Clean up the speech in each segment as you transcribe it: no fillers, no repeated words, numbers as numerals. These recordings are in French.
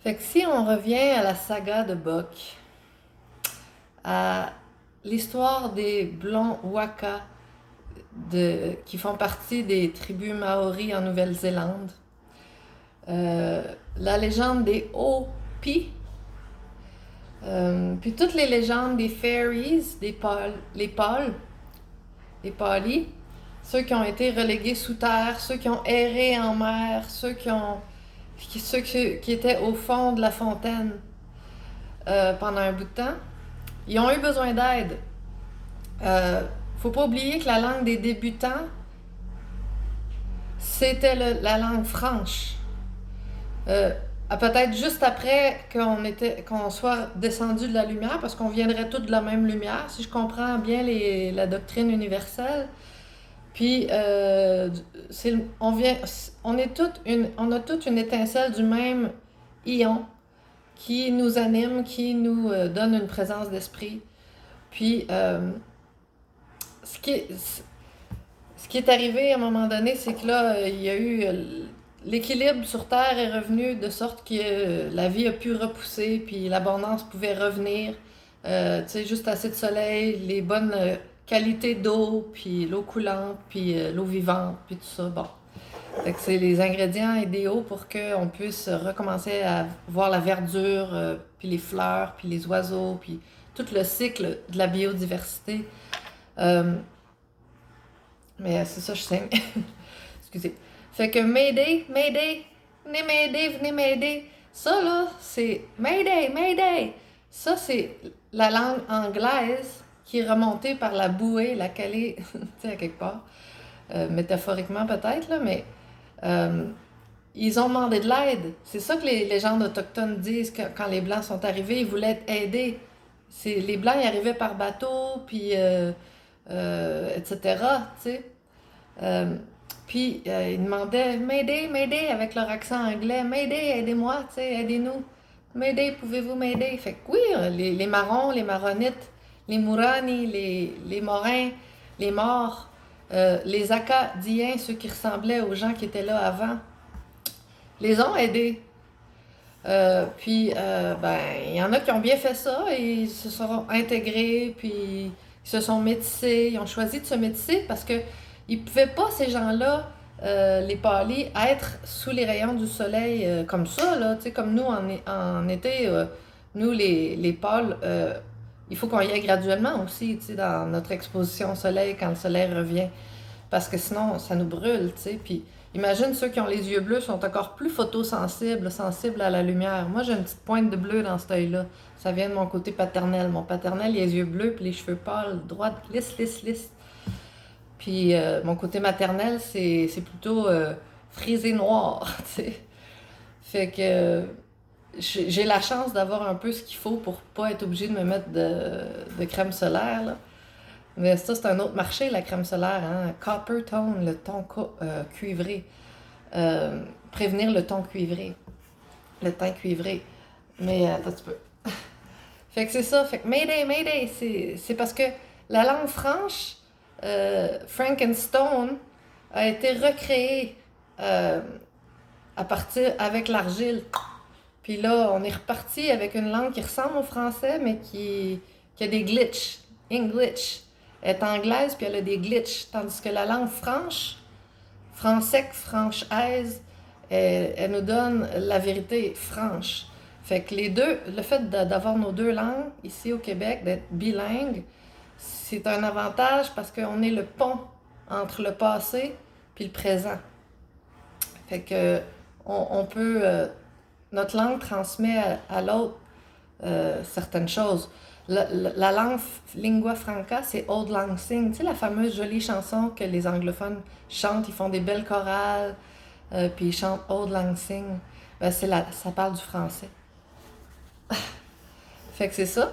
Fait que si on revient à la saga de Buck, à l'histoire des Blonds Waka qui font partie des tribus Maoris en Nouvelle-Zélande, la légende des Hopi, puis toutes les légendes des fairies, les Palis, ceux qui ont été relégués sous terre, ceux qui ont erré en mer, ceux qui étaient au fond de la fontaine pendant un bout de temps, ils ont eu besoin d'aide. Faut pas oublier que la langue des débutants, c'était la langue franche. Peut-être juste après qu'on soit descendu de la lumière, parce qu'on viendrait tous de la même lumière, si je comprends bien la doctrine universelle. Puis, on a toute une étincelle du même ion qui nous anime, qui nous donne une présence d'esprit. Puis, ce qui est, ce qui est arrivé à un moment donné, c'est que là, il y a eu l'équilibre sur Terre est revenu de sorte que la vie a pu repousser, puis l'abondance pouvait revenir. Tu sais, juste assez de soleil, les bonnes qualités d'eau, puis l'eau coulante, puis l'eau vivante, puis tout ça. Bon. Fait que c'est les ingrédients idéaux pour qu'on puisse recommencer à voir la verdure, puis les fleurs, puis les oiseaux, puis tout le cycle de la biodiversité. Euh, mais c'est ça, je sais. Excusez. Fait que Mayday, Mayday, venez m'aider, venez m'aider. Ça, là, c'est Mayday, Mayday. Ça, c'est la langue anglaise qui est remontée par la bouée, la calée, tu sais, à quelque part. Métaphoriquement peut-être, là, mais euh, ils ont demandé de l'aide. C'est ça que les légendes autochtones disent quand les Blancs sont arrivés, ils voulaient être aidés. Les Blancs, ils arrivaient par bateau, puis etc., tu sais. Euh, Puis ils demandaient M'aider, m'aider avec leur accent anglais. M'aider, aidez-moi, tu sais, aidez-nous. M'aider, pouvez-vous m'aider? Fait que oui, les Marrons, les Maronites, les Mourani, les Morins, les Morts, les Acadiens, ceux qui ressemblaient aux gens qui étaient là avant, les ont aidés. Ben, il y en a qui ont bien fait ça et ils se sont intégrés, puis ils se sont métissés, ils ont choisi de se métisser parce que ils pouvaient pas, ces gens-là, les Palis, être sous les rayons du soleil comme ça, là, tu sais, comme nous en été, nous les pôles, il faut qu'on y aille graduellement aussi, tu sais, dans notre exposition au soleil quand le soleil revient, parce que sinon ça nous brûle, tu sais, puis imagine ceux qui ont les yeux bleus sont encore plus photosensibles, sensibles à la lumière. Moi, j'ai une petite pointe de bleu dans cet œil-là. Ça vient de mon côté paternel. Mon paternel, il a les yeux bleus puis les cheveux pâles, droits, lisses, lisses, lisses. Puis mon côté maternel, c'est plutôt frisé noir, tu sais. Fait que j'ai la chance d'avoir un peu ce qu'il faut pour pas être obligée de me mettre de crème solaire, là. Mais ça, c'est un autre marché, la crème solaire, hein? Copper tone, le ton cuivré. Prévenir le ton cuivré. Le teint cuivré. Mais attends un petit peu. Fait que c'est ça. Fait que Mayday, Mayday, c'est parce que la langue franche, Frankenstone, a été recréée euh, à partir avec l'argile. Puis là, on est reparti avec une langue qui ressemble au français, mais qui a des glitches. English. Elle est anglaise, puis elle a des glitches. Tandis que la langue franche, français, franchaise, elle nous donne la vérité franche. Fait que les deux, le fait d'avoir nos deux langues ici au Québec, d'être bilingue, c'est un avantage parce qu'on est le pont entre le passé puis le présent. Fait que on peut, notre langue transmet à l'autre certaines choses. La langue lingua franca, c'est Auld Lang Syne. Tu sais, la fameuse jolie chanson que les anglophones chantent, ils font des belles chorales, puis ils chantent Auld Lang Syne. Ben, ça parle du français. Fait que c'est ça.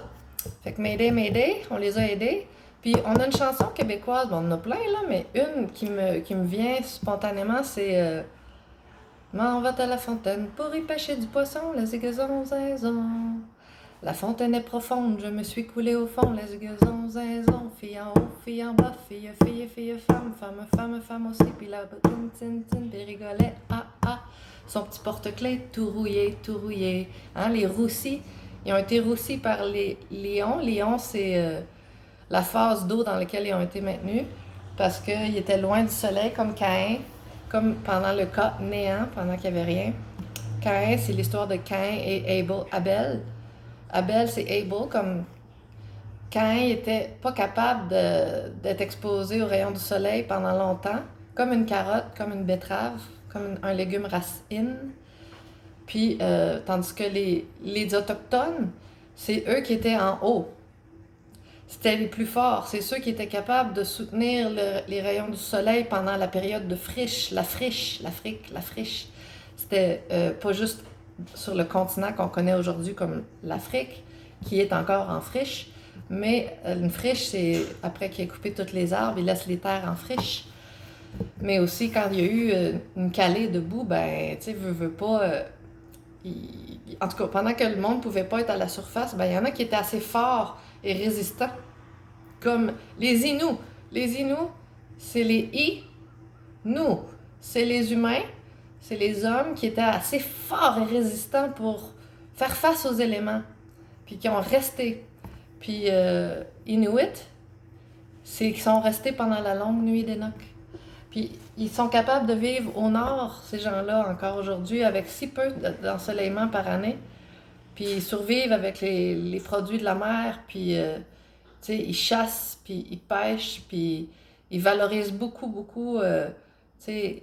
Fait que Mayday, Mayday, on les a aidés. Puis on a une chanson québécoise, bon, on en a plein là, mais une qui me vient spontanément, c'est M'en va à la fontaine pour y pêcher du poisson, la zigazon, zazon. La fontaine est profonde, je me suis coulé au fond. Les gazons, zinzon, fille en haut, fille en bas, fille, fille, fille, femme, femme, femme, femme aussi. Puis là, tin, tin, tin, puis rigolait, ah, ah. Son petit porte-clés, tout rouillé, tout rouillé. Hein, les roussis, ils ont été roussis par les lions. Lions, c'est la phase d'eau dans laquelle ils ont été maintenus parce qu'ils étaient loin du soleil, comme Caïn, comme pendant le cas néant, pendant qu'il n'y avait rien. Caïn, c'est l'histoire de Caïn et Abel. Abel, c'est Abel, comme Caïn était pas capable d'être exposé aux rayons du soleil pendant longtemps, comme une carotte, comme une betterave, comme un légume racine. Puis, tandis que les Autochtones, c'est eux qui étaient en haut. C'était les plus forts. C'est ceux qui étaient capables de soutenir les rayons du soleil pendant la période de friche, l'Afrique, la friche. C'était pas juste sur le continent qu'on connaît aujourd'hui comme l'Afrique, qui est encore en friche, mais une friche, c'est après qu'il ait coupé tous les arbres, il laisse les terres en friche. Mais aussi, quand il y a eu une calée de boue, ben, tu sais, veut pas. En tout cas, pendant que le monde ne pouvait pas être à la surface, ben, il y en a qui étaient assez forts et résistants, comme les Inuits. Les Inuits, c'est les I-nous. C'est les humains, c'est les hommes qui étaient assez forts et résistants pour faire face aux éléments, puis qui ont resté. Puis Inuit, c'est qu'ils sont restés pendant la longue nuit d'Enoch. Puis ils sont capables de vivre au nord, ces gens-là, encore aujourd'hui, avec si peu d'ensoleillement par année. Puis ils survivent avec les produits de la mer, puis tu sais, ils chassent, puis ils pêchent, puis ils valorisent beaucoup, beaucoup, tu sais,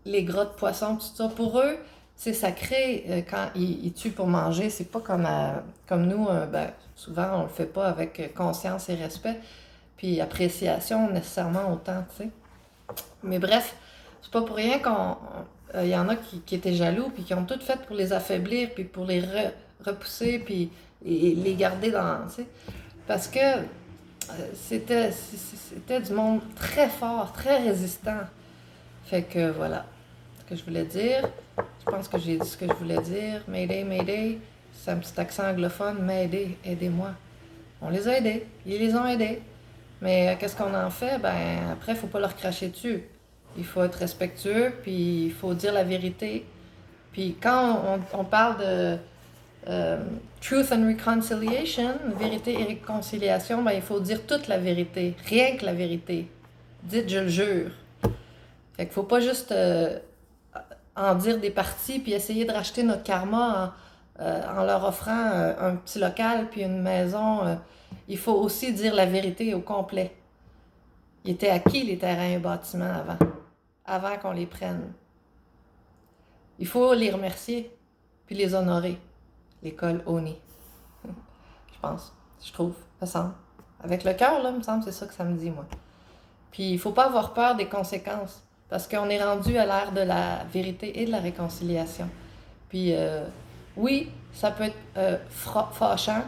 les gras de poisson, tout ça. Pour eux, c'est sacré quand ils tuent pour manger. C'est pas comme nous, ben, souvent on le fait pas avec conscience et respect, puis appréciation nécessairement autant, tu sais. Mais bref, c'est pas pour rien qu'on. Il y en a qui étaient jaloux, puis qui ont tout fait pour les affaiblir, puis pour les repousser, puis les garder dans. Tu sais. Parce que c'était du monde très fort, très résistant. Fait que voilà ce que je voulais dire. Je pense que j'ai dit ce que je voulais dire. Mayday, Mayday. C'est un petit accent anglophone. M'aider, aidez-moi. On les a aidés. Ils les ont aidés. Mais qu'est-ce qu'on en fait? Ben, après, il faut pas leur cracher dessus. Il faut être respectueux, puis il faut dire la vérité. Puis quand on parle de truth and reconciliation, vérité et réconciliation, ben, il faut dire toute la vérité, rien que la vérité. Dites, je le jure. Fait qu'il faut pas juste en dire des parties, puis essayer de racheter notre karma en leur offrant un petit local, puis une maison. Il faut aussi dire la vérité au complet. Il était acquis les terrains et bâtiments avant qu'on les prenne. Il faut les remercier, puis les honorer. L'école Oni. Je pense, je trouve, me semble. Avec le cœur, là, me semble, c'est ça que ça me dit, moi. Puis il faut pas avoir peur des conséquences, parce qu'on est rendu à l'ère de la vérité et de la réconciliation. Puis oui, ça peut être fâchant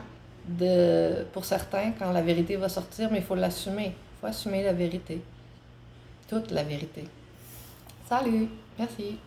pour certains quand la vérité va sortir, mais il faut l'assumer. Il faut assumer la vérité. Toute la vérité. Salut! Merci!